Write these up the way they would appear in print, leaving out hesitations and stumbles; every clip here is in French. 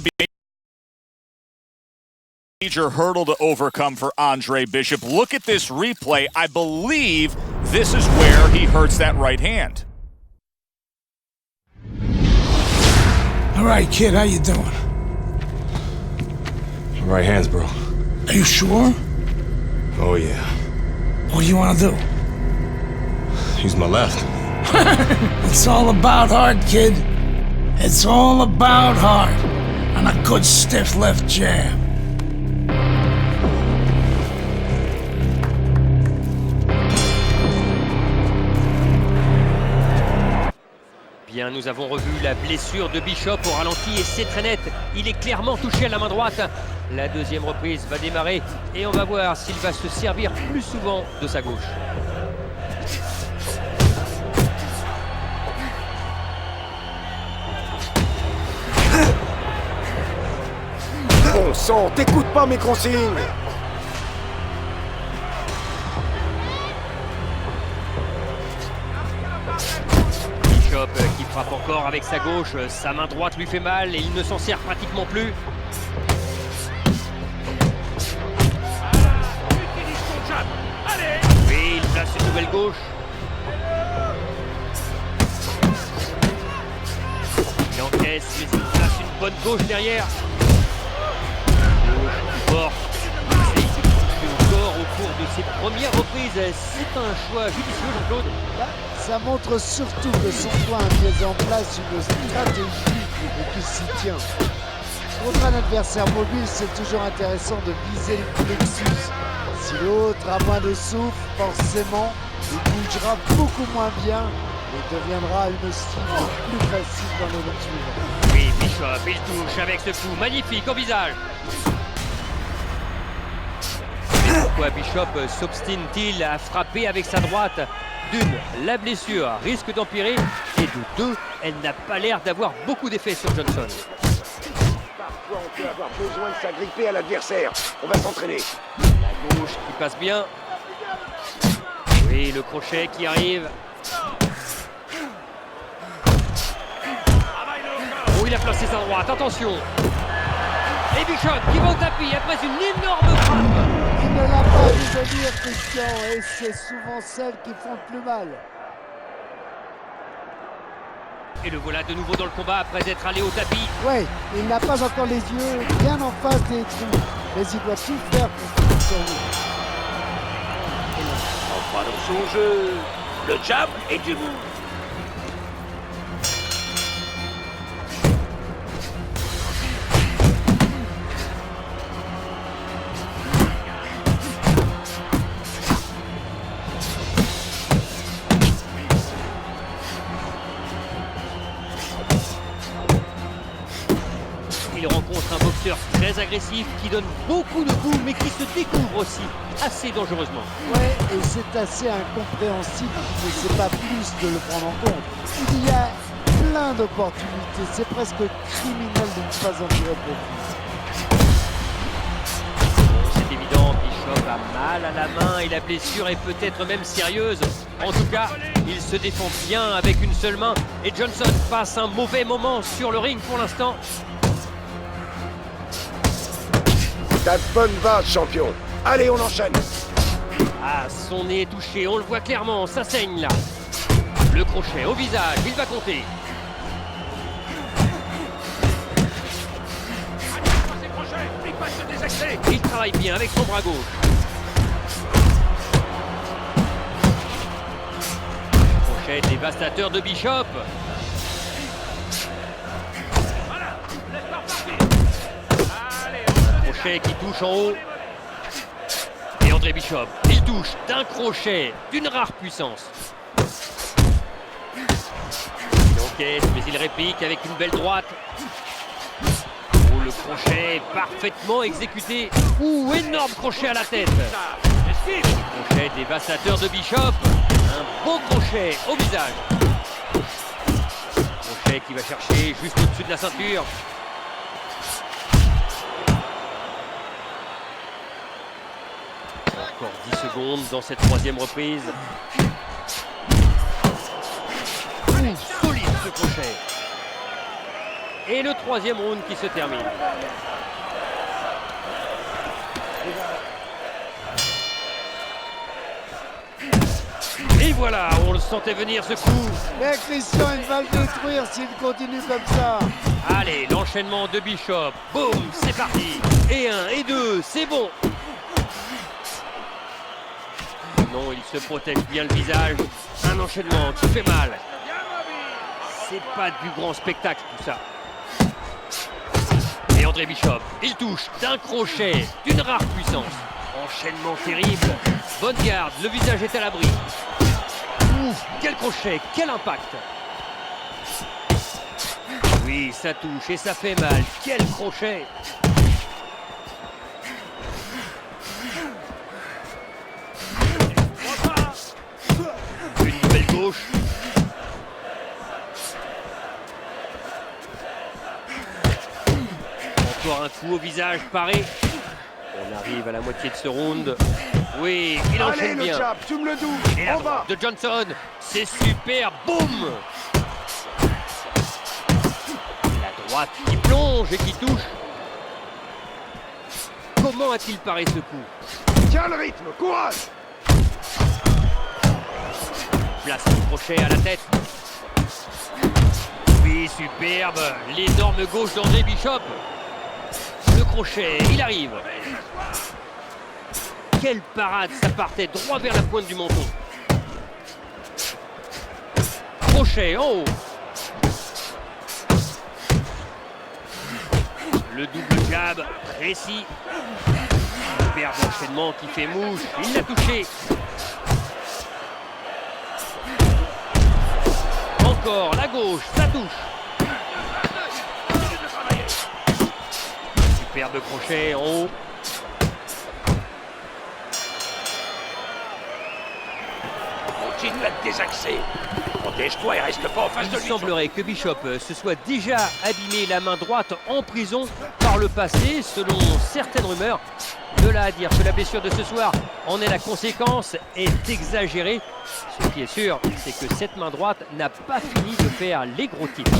be a major hurdle to overcome for Andre Bishop. Look at this replay. I believe this is where he hurts that right hand. All right, kid, how you doing? Right hands, bro. Are you sure? Oh, yeah. What do you want to do? Use my left. It's all about heart, kid. It's all about heart. And a good stiff left jab. Bien, nous avons revu la blessure de Bishop au ralenti et c'est très net. Il est clairement touché à la main droite. La deuxième reprise va démarrer et on va voir s'il va se servir plus souvent de sa gauche. Bon sang, t'écoutes pas mes consignes! Bishop qui frappe encore avec sa gauche, sa main droite lui fait mal et il ne s'en sert pratiquement plus. Oui, il place une nouvelle gauche. Il encaisse, mais il place une bonne gauche derrière. Gauche, fort. Il essaye de toucher au corps au cours de ses premières reprises. C'est un choix judicieux, Jean-Claude. Ça montre surtout que son coin a mis en place une stratégie et qu'il s'y tient. Contre un adversaire mobile, c'est toujours intéressant de viser le plexus. Si l'autre a moins de souffle, forcément, il bougera beaucoup moins bien et deviendra une cible plus facile dans les rounds suivants. Oui, Bishop, il touche avec ce coup magnifique au visage. Mais pourquoi Bishop s'obstine-t-il à frapper avec sa droite? D'une, la blessure risque d'empirer, et de deux, elle n'a pas l'air d'avoir beaucoup d'effet sur Johnson. Parfois, on peut avoir besoin de s'agripper à l'adversaire. On va s'entraîner. La gauche qui passe bien. Oui, le crochet qui arrive. Oh, il a placé sa droite, attention. Et Bishop qui va au tapis après une énorme frappe. Il ne l'a pas vu venir, Christian, et c'est souvent celles qui font le plus mal. Et le voilà de nouveau dans le combat après être allé au tapis. Oui, il n'a pas encore les yeux bien en face des trous, mais il doit tout faire pour se survivre. Enfin dans son jeu, le jab est du bout. Il rencontre un boxeur très agressif qui donne beaucoup de coups mais qui se découvre aussi assez dangereusement. Ouais, et c'est assez incompréhensible qu'il ne sait pas plus de le prendre en compte. Il y a plein d'opportunités, c'est presque criminel de ne pas en tirer profit. C'est évident, Bishop a mal à la main et la blessure est peut-être même sérieuse. En tout cas, il se défend bien avec une seule main et Johnson passe un mauvais moment sur le ring pour l'instant. T'as de bonnes bases, champion. Allez, on enchaîne. Ah, son nez est touché, on le voit clairement, ça saigne là. Le crochet au visage, il va compter. Il travaille bien avec son bras gauche. Crochet dévastateur de Bishop. Crochet qui touche en haut. Et André Bishop, il touche d'un crochet d'une rare puissance. Il encaisse, mais il réplique avec une belle droite. Oh, le crochet parfaitement exécuté. Ouh, énorme crochet à la tête. Crochet dévastateur de Bishop. Un beau crochet au visage. Crochet qui va chercher juste au-dessus de la ceinture. Encore 10 secondes dans cette troisième reprise. Solide ce crochet. Et le troisième round qui se termine. Et voilà, on le sentait venir ce coup. Mais Christian, il va le détruire s'il continue comme ça. Allez, l'enchaînement de Bishop. Boum, c'est parti. Et 1, et 2, c'est bon. Non, il se protège bien le visage. Un enchaînement qui fait mal. C'est pas du grand spectacle tout ça. Et André Bishop, il touche d'un crochet, d'une rare puissance. Enchaînement terrible. Bonne garde, le visage est à l'abri. Ouf, quel crochet, quel impact. Oui, ça touche et ça fait mal. Quel crochet. Une nouvelle gauche. Encore un coup au visage paré. On arrive à la moitié de ce round. Oui, il Allez, enchaîne le bien. jab, tu me le doues. Et la En bas. droite de Johnson, c'est super, boum. La droite qui plonge et qui touche. Comment a-t-il paré ce coup? Tiens le rythme, courage. Place le crochet à la tête. Oui, superbe. L'énorme gauche d'André Bishop. Le crochet, il arrive. Quelle parade, ça partait droit vers la pointe du menton. Crochet en haut. Le double jab, précis. Superbe enchaînement qui fait mouche. Il l'a touché. Encore la gauche, ça touche. Superbe crochet en haut. Continue à te désaxer. Protège-toi et reste pas en face de Il lui. semblerait que Bishop se soit déjà abîmé la main droite en prison par le passé, selon certaines rumeurs. De là à dire que la blessure de ce soir en est la conséquence est exagérée. Ce qui est sûr, c'est que cette main droite n'a pas fini de faire les gros titres.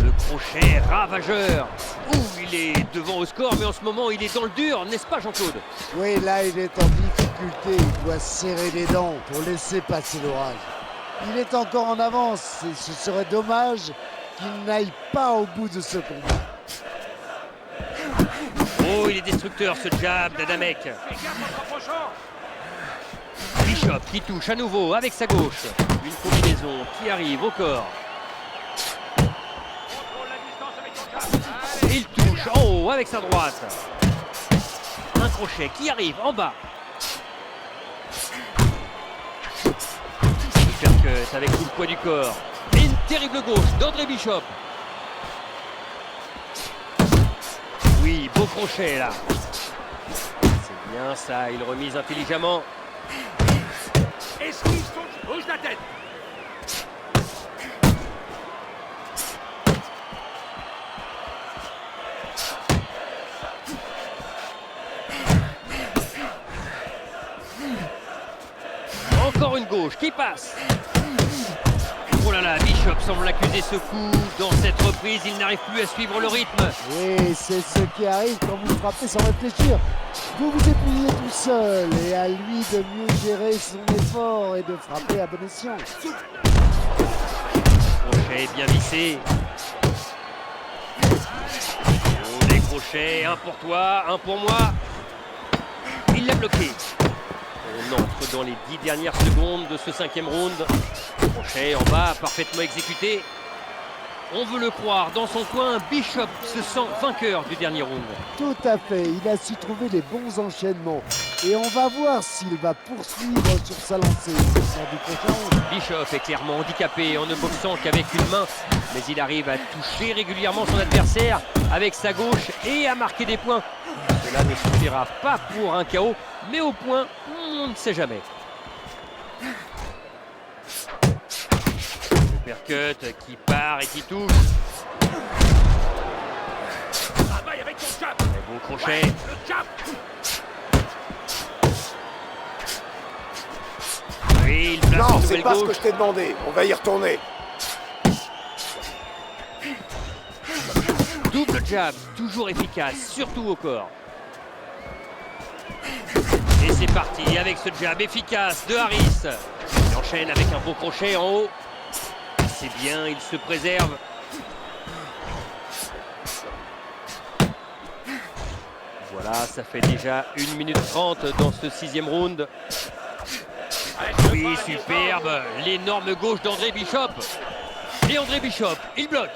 Le crochet ravageur. Ouh, il est devant au score, mais en ce moment, il est dans le dur, n'est-ce pas Jean-Claude? Oui, là, il est en difficulté. Il doit serrer les dents pour laisser passer l'orage. Il est encore en avance et ce serait dommage qu'il n'aille pas au bout de ce combat. Oh, il est destructeur ce jab d'Adamek. Bishop qui touche à nouveau avec sa gauche. Une combinaison qui arrive au corps. Il touche en haut avec sa droite. Un crochet qui arrive en bas. Uppercut avec tout le poids du corps. Et une terrible gauche d'André Bishop. Oui, beau crochet là. C'est bien ça, il remise intelligemment. Esquive son bouge la tête. Encore une gauche qui passe. Oh là là, Bishop semble accuser ce coup. Dans cette reprise, il n'arrive plus à suivre le rythme. Oui, c'est ce qui arrive quand vous frappez sans réfléchir. Vous vous épuisez tout seul et à lui de mieux gérer son effort et de frapper à bon escient. Crochet bien vissé. Oh, des crochets, un pour toi, un pour moi. Il l'a bloqué. On entre dans les 10 dernières secondes de ce 5e round. Crochet en bas, parfaitement exécuté. On veut le croire, dans son coin, Bishop se sent vainqueur du dernier round. Tout à fait, il a su trouver les bons enchaînements. Et on va voir s'il va poursuivre sur sa lancée. Lors du prochain round. Bishop est clairement handicapé en ne boxant qu'avec une main, mais il arrive à toucher régulièrement son adversaire avec sa gauche et à marquer des points. Cela ne suffira pas pour un KO, mais au point, on ne sait jamais. Uppercut qui part et qui touche. Travaille avec ton jab. Très beau crochet. Le jab. Oui, il place Non, une c'est nouvelle pas ce gauche. que je t'ai demandé. On va y retourner. Double jab, toujours efficace, surtout au corps. Et c'est parti avec ce jab efficace de Harris. Il enchaîne avec un beau crochet en haut. C'est bien, il se préserve. Voilà, ça fait déjà 1 minute 30 dans ce 6e round. Oui, superbe. L'énorme gauche d'André Bishop. Et André Bishop, il bloque.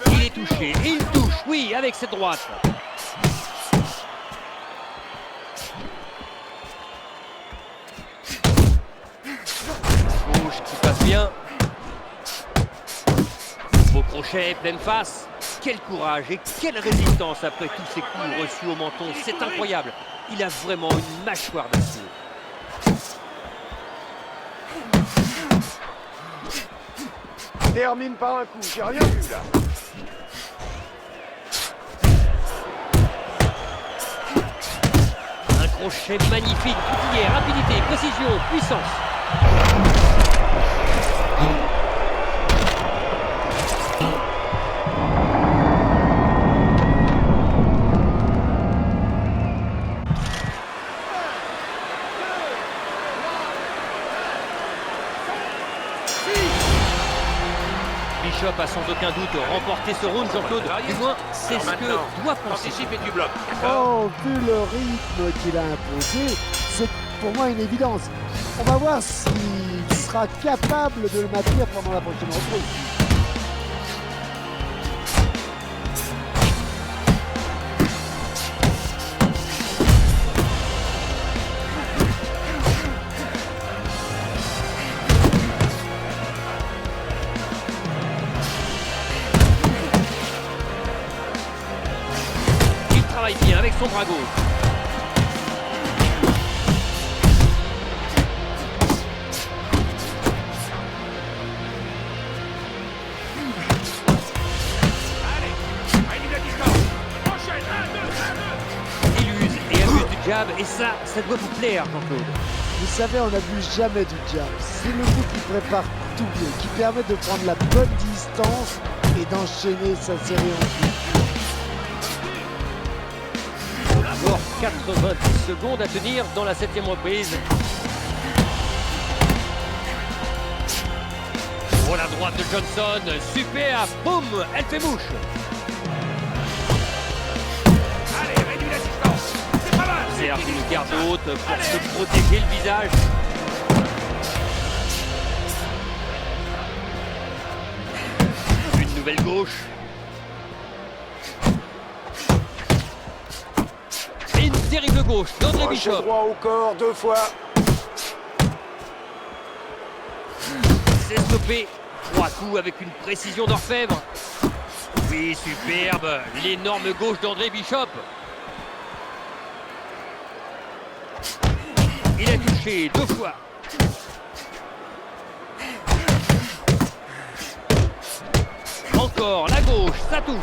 Il est touché, il touche, oui, avec cette droite. Gauche qui passe bien. Beau crochet, pleine face. Quel courage et quelle résistance après tous ces coups reçus au menton. C'est incroyable. Il a vraiment une mâchoire d'acier. Termine par un coup, j'ai rien vu là. Un crochet magnifique, tout y est, rapidité, précision, puissance. Bishop a sans aucun doute remporté ce round, Jean-Claude. Du moins, c'est ce que doit penser. Oh, vu le rythme qu'il a imposé, c'est pour moi une évidence. On va voir s'il sera capable de le maintenir pendant la prochaine reprise. Il travaille bien avec son bras gauche. Il use et abuse du jab et ça doit vous plaire, Jean-Claude. Vous savez, on n'abuse jamais du jab. C'est le coup qui prépare tout bien, qui permet de prendre la bonne distance et d'enchaîner sa série ensuite. Encore 90 secondes à tenir dans la 7e reprise. Oh, la droite de Johnson, super, boum, elle fait mouche. Serge une garde haute pour se protéger le visage. Une nouvelle gauche. Et une terrible gauche d'André Crochet Bishop. droit au corps 2 fois. C'est stoppé. 3 coups avec une précision d'orfèvre. Oui, superbe. L'énorme gauche d'André Bishop. Il a touché 2 fois. Encore la gauche, ça touche.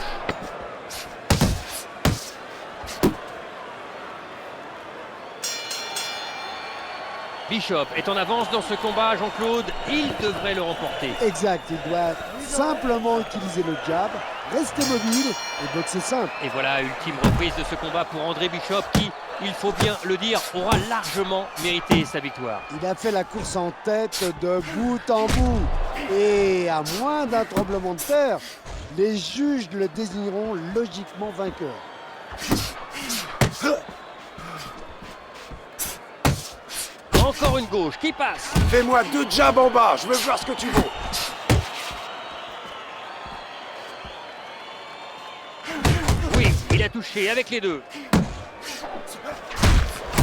Bishop est en avance dans ce combat, Jean-Claude. Il devrait le remporter. Exact, il doit simplement utiliser le jab, rester mobile et boxer simple. Et voilà, ultime reprise de ce combat pour André Bishop qui, il faut bien le dire, aura largement mérité sa victoire. Il a fait la course en tête de bout en bout. Et à moins d'un tremblement de terre, les juges le désigneront logiquement vainqueur. Encore une gauche qui passe. Fais-moi 2 jabs en bas, je veux voir ce que tu vaux. Oui, il a touché avec les deux.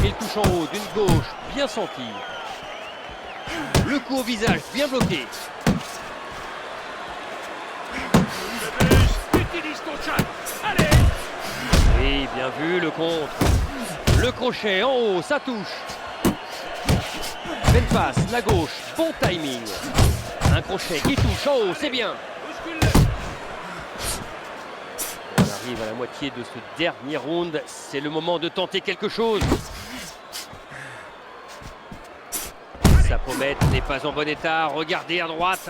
Il touche en haut d'une gauche bien sentie. Le coup au visage bien bloqué. Oui, bien vu le contre. Le crochet en haut, ça touche. Belle face, la gauche, bon timing. Un crochet qui touche en haut, c'est bien. On arrive à la moitié de ce dernier round. C'est le moment de tenter quelque chose. Pomette n'est pas en bon état. Regardez à droite.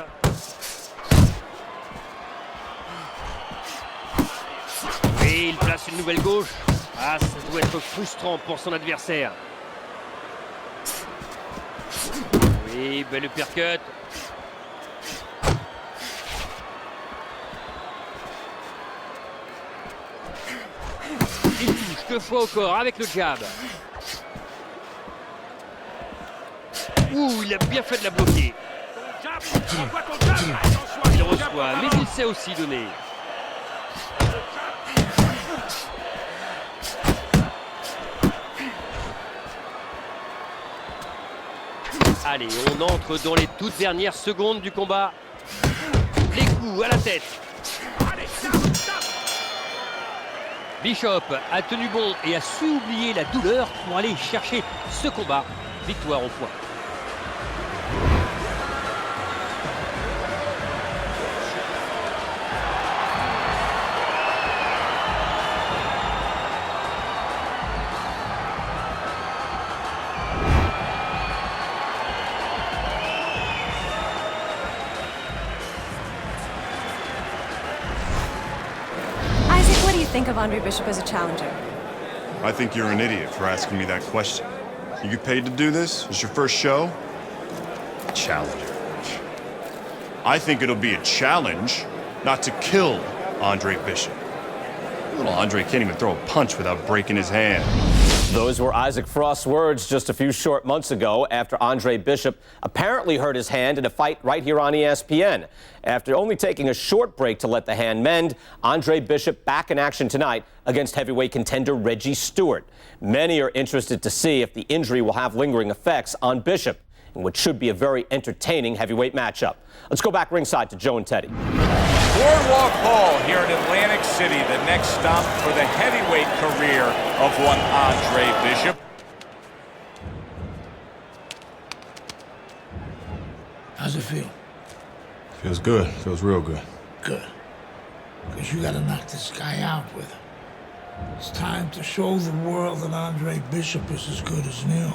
Et il place une nouvelle gauche. Ah, ça doit être frustrant pour son adversaire. Oui, belle uppercut. Il touche 2 fois au corps avec le jab. Ouh, il a bien fait de la bloquer. Il reçoit, mais il sait aussi donner. Allez, on entre dans les toutes dernières secondes du combat. Les coups à la tête. Bishop a tenu bon et a su oublier la douleur pour aller chercher ce combat. Victoire au point. What do you think of Andre Bishop as a challenger? I think you're an idiot for asking me that question. You get paid to do this? It's your first show? Challenger. I think it'll be a challenge not to kill Andre Bishop. Little Andre can't even throw a punch without breaking his hand. Those were Isaac Frost's words just a few short months ago after Andre Bishop apparently hurt his hand in a fight right here on ESPN. After only taking a short break to let the hand mend, Andre Bishop back in action tonight against heavyweight contender Reggie Stewart. Many are interested to see if the injury will have lingering effects on Bishop in what should be a very entertaining heavyweight matchup. Let's go back ringside to Joe and Teddy. Boardwalk Hall here in Atlantic City, the next stop for the heavyweight career of one Andre Bishop. How's it feel? Feels good. Feels real good. Good. Because you gotta knock this guy out with him. It's time to show the world that Andre Bishop is as good as new.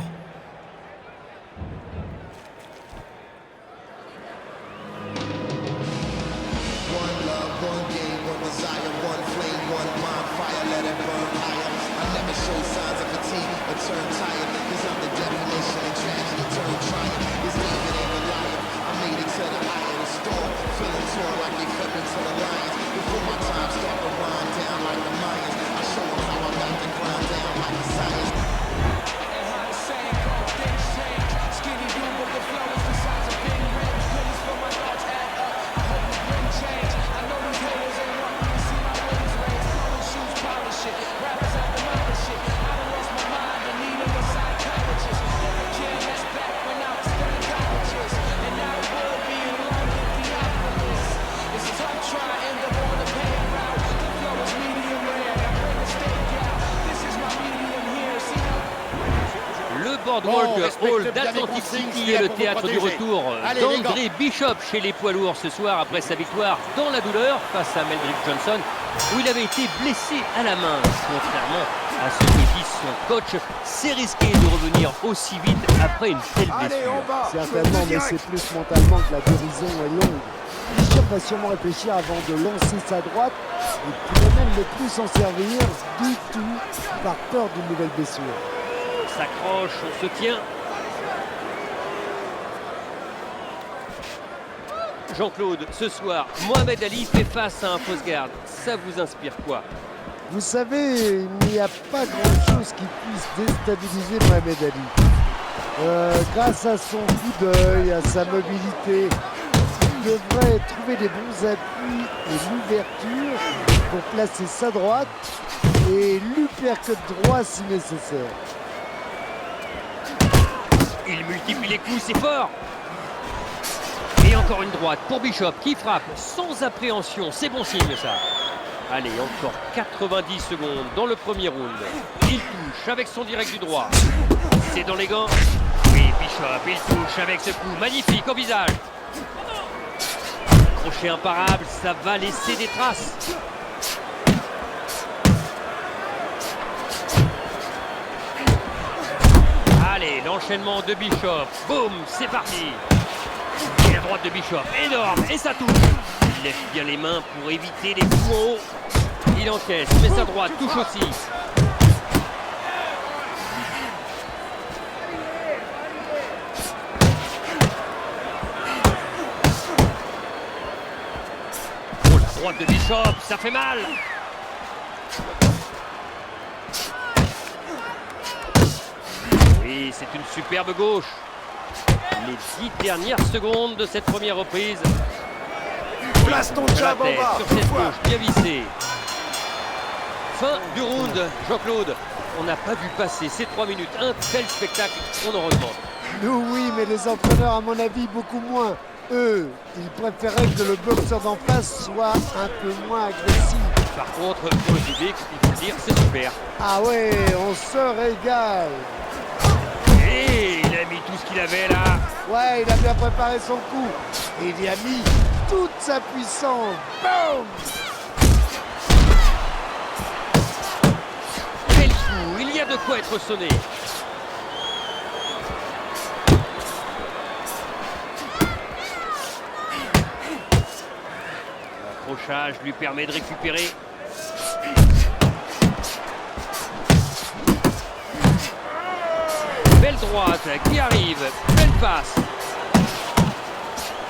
Boardwalk Hall d'Atlantic City est le théâtre du retour d'André Bishop chez les poids lourds ce soir après sa victoire dans la douleur face à Meldrick Johnson où il avait été blessé à la main. Contrairement à ce que dit son coach, c'est risqué de revenir aussi vite après une telle blessure. Certainement, mais c'est plus mentalement que la guérison est longue. Bishop va sûrement réfléchir avant de lancer sa droite et pourrait même ne plus s'en servir du tout par peur d'une nouvelle blessure. S'accroche, on se tient. Jean-Claude, ce soir, Mohamed Ali fait face à un fausse garde. Ça vous inspire quoi? Vous savez, il n'y a pas grand-chose qui puisse déstabiliser Mohamed Ali. Grâce à son coup d'œil, à sa mobilité, il devrait trouver des bons appuis et l'ouverture pour placer sa droite et l'uppercut droit si nécessaire. Il multiplie les coups, c'est fort. Et encore une droite pour Bishop qui frappe sans appréhension. C'est bon signe ça. Allez, encore 90 secondes dans le premier round. Il touche avec son direct du droit. C'est dans les gants. Oui, Bishop, il touche avec ce coup magnifique au visage. Crochet imparable, ça va laisser des traces. Allez, l'enchaînement de Bishop. Boum, c'est parti. Et la droite de Bishop, énorme, et ça touche. Il lève bien les mains pour éviter les coups en haut. Il encaisse, mais sa droite touche aussi. Oh, la droite de Bishop, ça fait mal. Oui, c'est une superbe gauche. Les 10 dernières secondes de cette première reprise. Place ton La jab en tête bas. sur cette gauche bien vissée. Fin du round, Jean-Claude. On n'a pas vu passer ces 3 minutes. Un tel spectacle, on en redemande. Nous, oui, mais les entraîneurs, à mon avis, beaucoup moins. Eux, ils préféraient que le boxeur d'en face soit un peu moins agressif. Par contre, pour le public, il faut le dire, c'est super. Ah ouais, on se régale. Et il a mis tout ce qu'il avait là. Ouais, il a bien préparé son coup. Et il y a mis toute sa puissance. Boum! Quel coup, il y a de quoi être sonné. L'accrochage lui permet de récupérer. Belle droite qui arrive, belle passe.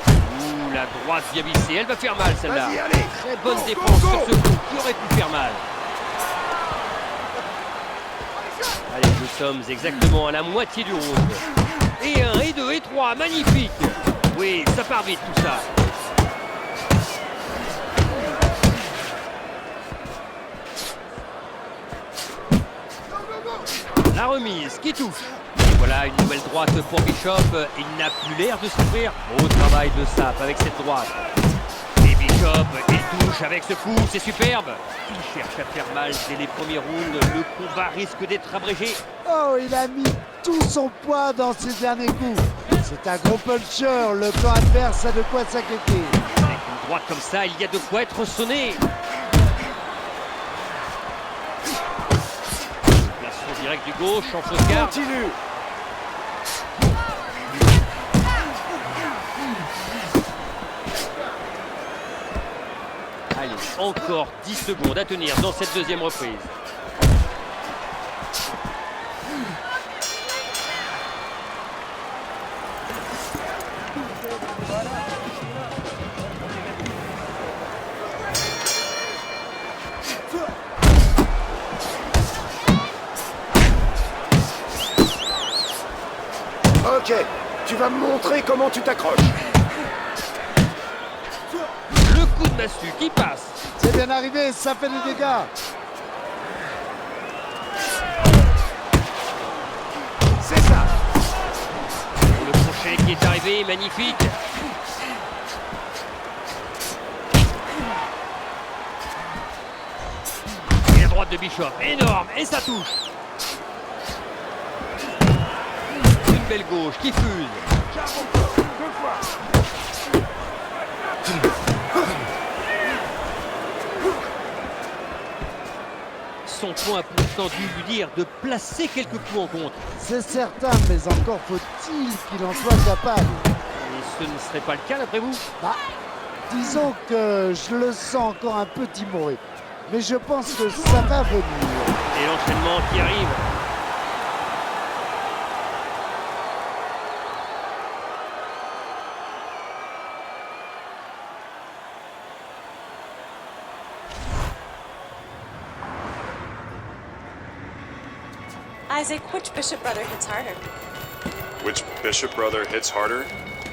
Ouh, la droite bien vissée, elle va faire mal celle-là. Vas-y, allez. Très bonne défense sur ce coup qui aurait pu faire mal. Allez, nous sommes exactement à la moitié du round. Et 1, et 2, et 3, magnifique. Oui, ça part vite tout ça. La remise qui touche. Et voilà une nouvelle droite pour Bishop. Il n'a plus l'air de souffrir. Beau travail de Sapp avec cette droite. Et Bishop, il touche avec ce coup, c'est superbe. Il cherche à faire mal dès les premiers rounds. Le combat risque d'être abrégé. Oh, il a mis tout son poids dans ses derniers coups. C'est un gros puncher. Le camp adverse a de quoi s'inquiéter. Avec une droite comme ça, il y a de quoi être sonné. Placement direct du gauche en fausse garde. Continue. Allez, encore 10 secondes à tenir dans cette deuxième reprise. Ok, tu vas me montrer comment tu t'accroches. Le coup de massue qui passe. C'est bien arrivé, ça fait des dégâts. C'est ça. Le crochet qui est arrivé, magnifique. Et la droite de Bishop, énorme, et ça touche. Une belle gauche qui fuse. Deux fois. Son point a pourtant dû lui dire de placer quelques coups en contre. C'est certain, mais encore faut-il qu'il en soit capable. Et ce ne serait pas le cas d'après vous? Bah, disons que je le sens encore un peu timoré. Mais je pense que ça va venir. Et l'enchaînement qui arrive. Isaac, which Bishop brother hits harder? Which Bishop brother hits harder?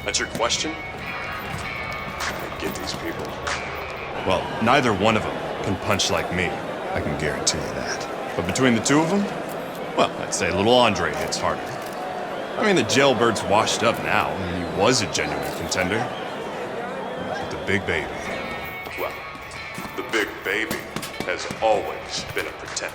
That's your question? I get these people. Well, neither one of them can punch like me. I can guarantee you that. But between the two of them, well, I'd say little Andre hits harder. I mean, the jailbird's washed up now. I mean, he was a genuine contender. But the big baby, well, the big baby has always been a pretender.